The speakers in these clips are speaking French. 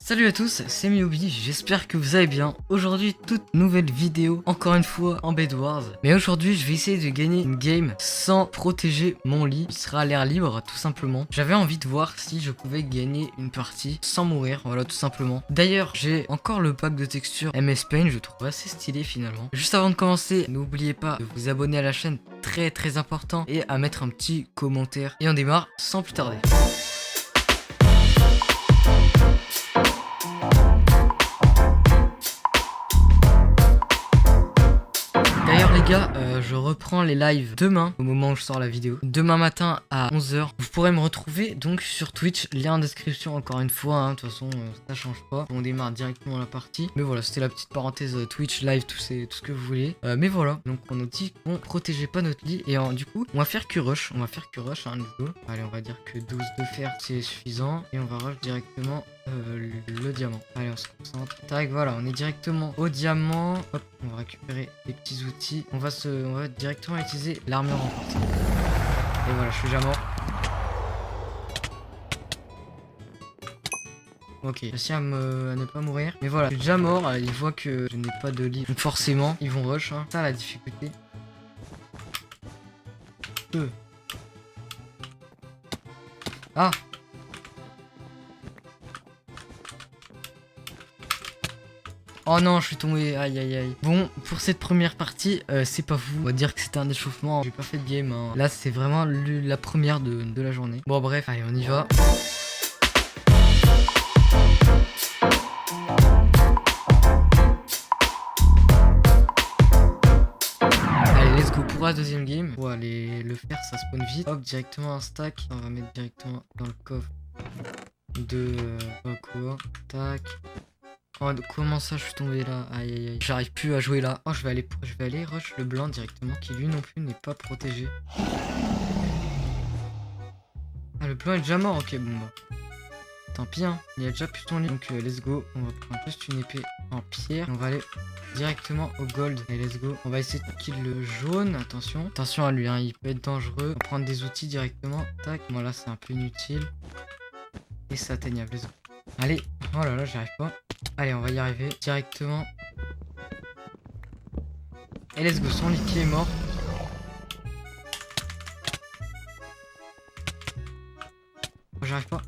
Salut à tous, c'est Miobi, j'espère que vous allez bien. Aujourd'hui, toute nouvelle vidéo, encore une fois en Bed Wars. Mais aujourd'hui, je vais essayer de gagner une game sans protéger mon lit. Il sera à l'air libre, tout simplement. J'avais envie de voir si je pouvais gagner une partie sans mourir, voilà, tout simplement. D'ailleurs, j'ai encore le pack de textures MS Paint, je trouve assez stylé finalement. Juste avant de commencer, n'oubliez pas de vous abonner à la chaîne, très important, et à mettre un petit commentaire. Et on démarre sans plus tarder. D'ailleurs les gars, je reprends les lives demain, au moment où je sors la vidéo. Demain matin à 11h. Vous pourrez me retrouver donc sur Twitch, lien en description encore une fois, hein. De toute façon ça change pas. On démarre directement la partie. Mais voilà, c'était la petite parenthèse Twitch, live, tout ce que vous voulez. Mais voilà, donc on a dit qu'on protégeait pas notre lit. Et du coup, on va faire Q-Rush. On va faire Q-Rush, hein, let's go. Allez, on va dire que 12 de fer c'est suffisant. Et on va rush directement le diamant. Allez, on se concentre. Tac, voilà, on est directement au diamant. Hop, on va récupérer les petits outils. On va directement utiliser l'armure renforcée. Et voilà, je suis déjà mort. Ok, j'ai réussi à ne pas mourir. Mais voilà, je suis déjà mort. Ils voient que je n'ai pas de lit. Donc forcément, ils vont rush. Hein. Ça, la difficulté. Ah! Oh non, je suis tombé, aïe aïe aïe. Bon, pour cette première partie, c'est pas fou. On va dire que c'était un échauffement. J'ai pas fait de game, hein. Là, c'est vraiment la première de la journée. Bon, bref, allez, on y va. Allez, let's go pour la deuxième game. Bon, allez, le fer, ça spawn vite. Hop, directement un stack. On va mettre directement dans le coffre de quoi. Tac. Oh, comment ça je suis tombé là? Aïe aïe aïe. J'arrive plus à jouer là. Oh, je vais aller rush le blanc directement, qui lui non plus n'est pas protégé. Ah, le blanc est déjà mort. Ok, bon bah. Tant pis, hein. Il a déjà plus ton lit. Donc let's go. On va prendre juste une épée en pierre. On va aller directement au gold. Et let's go. On va essayer de kill le jaune. Attention. Attention à lui, hein. Il peut être dangereux. On va prendre des outils directement. Tac. Bon là c'est un peu inutile. Et c'est atteignable. Let's go. Allez. Oh là là, j'y arrive pas. Allez, on va y arriver directement. Et let's go, son lit qui est mort. Oh, j'arrive pas.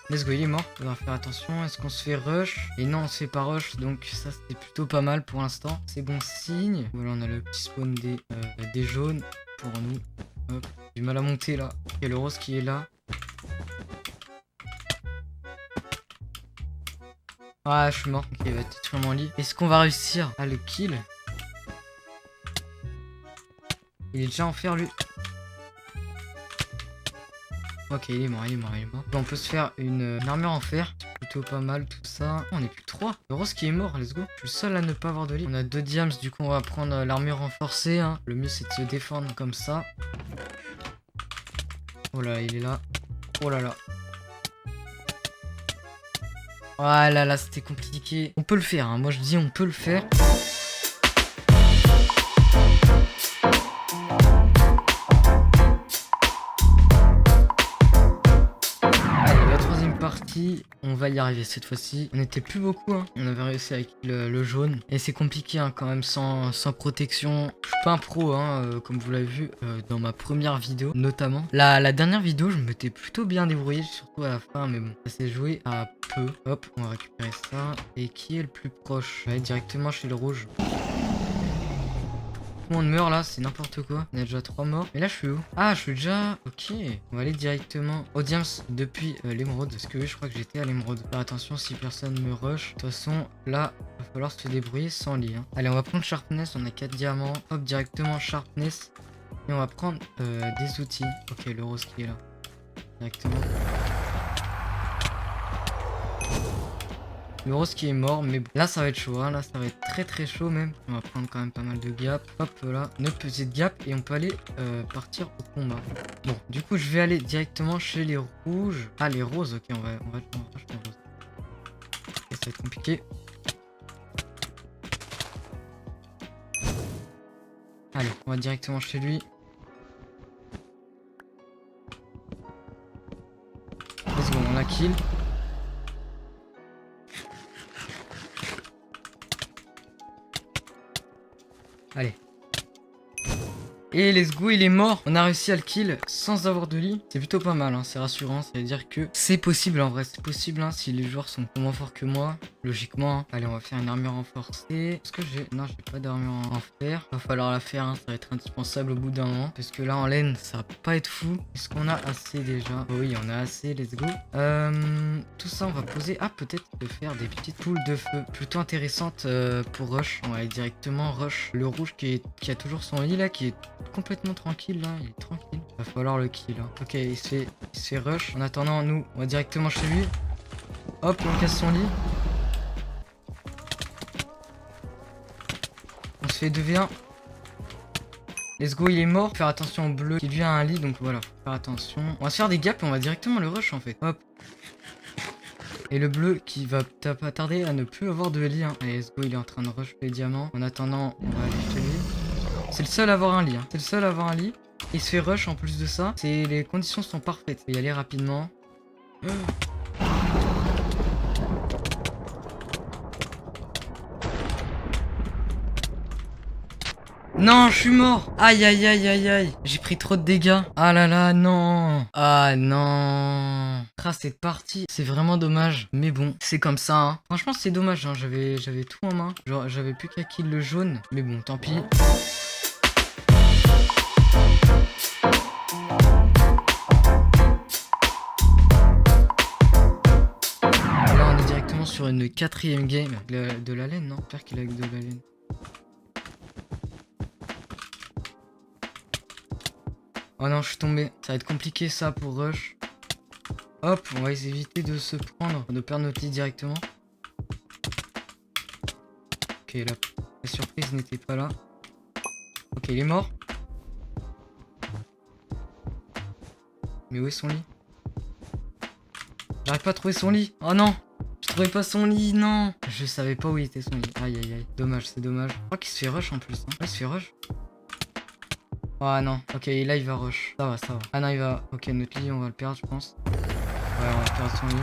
Let's go, il est mort. On va faire attention. Est-ce qu'on se fait rush? Et non, on se fait pas rush. Donc ça, c'est plutôt pas mal pour l'instant. C'est bon signe. Voilà, on a le petit spawn des jaunes pour nous. Hop. Du mal à monter là. Il y a le rose qui est là. Ah, je suis mort. Ok, il va détruire mon lit. Est-ce qu'on va réussir à le kill? Il est déjà en fer, lui. Ok, il est mort. On peut se faire une armure en fer. C'est plutôt pas mal, tout ça. Oh, on est plus que 3. Le rose qui est mort, let's go. Je suis le seul à ne pas avoir de lit. On a 2 diams, du coup, on va prendre l'armure renforcée. Hein. Le mieux, c'est de se défendre comme ça. Oh là, il est là. Oh là là. Ah là là, c'était compliqué. On peut le faire, hein. Moi je dis on peut le faire. Allez, la troisième partie, on va y arriver cette fois-ci. On n'était plus beaucoup, hein. On avait réussi avec le jaune. Et c'est compliqué, hein, quand même, sans protection. Je suis pas un pro, hein, comme vous l'avez vu dans ma première vidéo, notamment. La dernière vidéo, je m'étais plutôt bien débrouillé, surtout à la fin, mais bon, ça s'est joué à peu. Hop, on va récupérer ça. Et qui est le plus proche? Je vais aller directement chez le rouge. Tout le monde meurt là, c'est n'importe quoi. On a déjà 3 morts. Mais là, je suis où? Ah, je suis déjà... Ok. On va aller directement au diams depuis l'émeraude. Parce que oui, je crois que j'étais à l'émeraude. Faire attention si personne me rush. De toute façon, là, il va falloir se débrouiller sans lit. Hein. Allez, on va prendre sharpness. On a 4 diamants. Hop, directement sharpness. Et on va prendre des outils. Ok, le rose qui est là. Directement. Le rose qui est mort, mais là ça va être chaud, hein. Là ça va être très chaud même. On va prendre quand même pas mal de gap. Hop là, 9 petites gap et on peut aller partir au combat. Bon, du coup je vais aller directement chez les rouges. Ah, les roses, ok, on va acheter les roses. Ok, ça va être compliqué. Allez, on va directement chez lui. Let's go, on la kill. Allez. Et let's go, il est mort. On a réussi à le kill sans avoir de lit. C'est plutôt pas mal, hein. C'est rassurant. Ça veut dire que c'est possible en vrai. C'est possible hein, si les joueurs sont moins forts que moi. Logiquement. Hein. Allez, on va faire une armure renforcée. Est-ce que j'ai... Non, j'ai pas d'armure en fer. Va falloir la faire. Hein. Ça va être indispensable au bout d'un moment. Parce que là, en laine, ça va pas être fou. Est-ce qu'on a assez déjà? Oh, oui, on a assez. Let's go. Tout ça, on va poser... Ah, peut-être de faire des petites poules de feu. Plutôt intéressantes pour rush. On va aller directement rush. Le rouge qui a toujours son lit là, qui est complètement tranquille là, il est tranquille. Va falloir le kill hein. Ok, il se fait rush. En attendant, nous, on va directement chez lui. Hop, on casse son lit. On se fait 2v1. Let's go, il est mort. Faut faire attention au bleu qui lui a un lit, donc voilà, faut faire attention. On va se faire des gaps et on va directement le rush en fait. Hop. Et le bleu qui va pas tarder à ne plus avoir de lit hein. Allez, let's go, il est en train de rush les diamants. En attendant, on va aller chez lui. C'est le seul à avoir un lit, hein. C'est le seul à avoir un lit. Il se fait rush en plus de ça. Les conditions sont parfaites. Il faut y aller rapidement. Non, je suis mort. Aïe, aïe, aïe, aïe, aïe. J'ai pris trop de dégâts. Ah là là, non. Ah non. Ah, cette partie, c'est vraiment dommage. Mais bon, c'est comme ça. Hein. Franchement, c'est dommage. Hein. J'avais tout en main. Genre, j'avais plus qu'à kill le jaune. Mais bon, tant pis. Là, on est directement sur une 4ème game. De la laine, non? J'espère qu'il a de la laine. Oh non, je suis tombé. Ça va être compliqué ça pour rush. Hop, on va éviter de se prendre, de perdre notre lit directement. Ok, la surprise n'était pas là. Ok, il est mort. Mais où est son lit? J'arrive pas à trouver son lit. Oh non, je trouvais pas son lit, non. Je savais pas où il était son lit. Aïe aïe aïe, dommage, c'est dommage. Je crois qu'il se fait rush en plus. Hein. Ouais, il se fait rush. Ah non, ok, là il va rush. Ça va, ça va. Ah non, il va... Ok, notre lit, on va le perdre, je pense. Ouais, on va perdre son lit.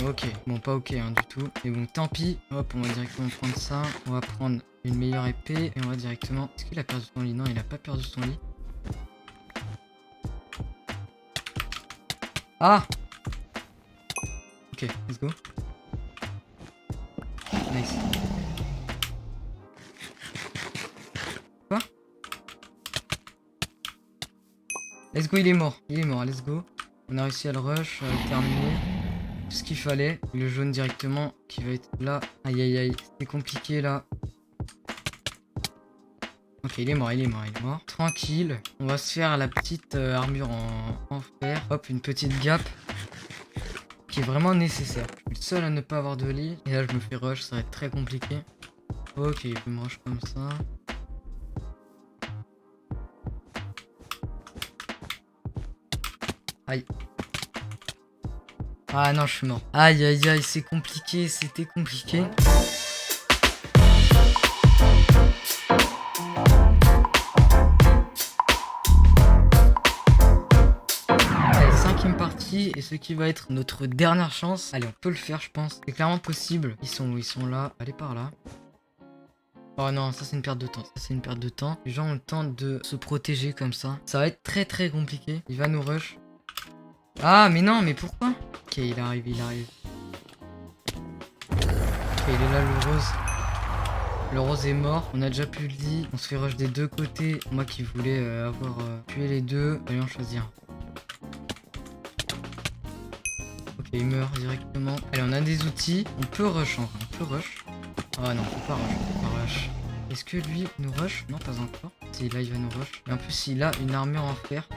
Ok, bon, pas ok hein, du tout. Et bon, tant pis. Hop, on va directement prendre ça. On va prendre une meilleure épée. Et on va directement... Est-ce qu'il a perdu son lit? Non, il a pas perdu son lit. Ah! Ok, let's go. Nice. Quoi? Let's go, il est mort. Il est mort, let's go. On a réussi à le rush, à le terminer. Tout ce qu'il fallait. Le jaune directement qui va être là. Aïe aïe aïe, c'était compliqué là. Ok, il est mort, il est mort, il est mort. Tranquille. On va se faire la petite armure en fer. Hop, une petite gap. Qui est vraiment nécessaire. Je suis le seul à ne pas avoir de lit. Et là, je me fais rush, ça va être très compliqué. Ok, il peut me rush comme ça. Aïe. Ah non, je suis mort. Aïe, aïe, aïe, c'est compliqué, c'était compliqué. Allez, 5ème partie, et ce qui va être notre dernière chance. Allez, on peut le faire, je pense. C'est clairement possible. Ils sont où? Ils sont là. Allez, par là. Oh non, ça c'est une perte de temps. Ça c'est une perte de temps. Les gens ont le temps de se protéger comme ça. Ça va être très très compliqué. Il va nous rush. Ah, mais non, mais pourquoi? Ok, il arrive, il arrive. Ok, il est là, le rose. Le rose est mort. On a déjà plus de lit. On se fait rush des deux côtés. Moi qui voulais avoir tué les deux. Allez, on choisit un. Ok, il meurt directement. Allez, on a des outils. On peut rush en vrai. On peut rush. Ah non, on peut pas rush. On peut pas rush. Est-ce que lui nous rush? Non, pas encore. Si, là, il va nous rush. Et en plus, il a une armure en fer.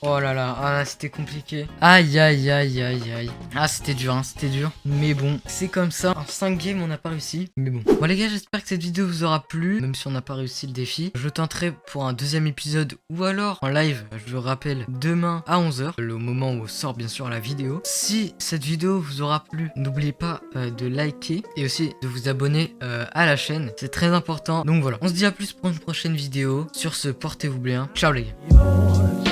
Oh là là, ah là c'était compliqué. Aïe aïe aïe aïe aïe. Ah c'était dur, hein, c'était dur. Mais bon, c'est comme ça. En 5 games on n'a pas réussi. Mais bon. Bon les gars, j'espère que cette vidéo vous aura plu. Même si on n'a pas réussi le défi. Je tenterai pour un 2ème épisode ou alors en live, je le rappelle, demain à 11h. Le moment où sort bien sûr la vidéo. Si cette vidéo vous aura plu, n'oubliez pas de liker et aussi de vous abonner à la chaîne. C'est très important. Donc voilà, on se dit à plus pour une prochaine vidéo. Sur ce, portez-vous bien. Ciao les gars.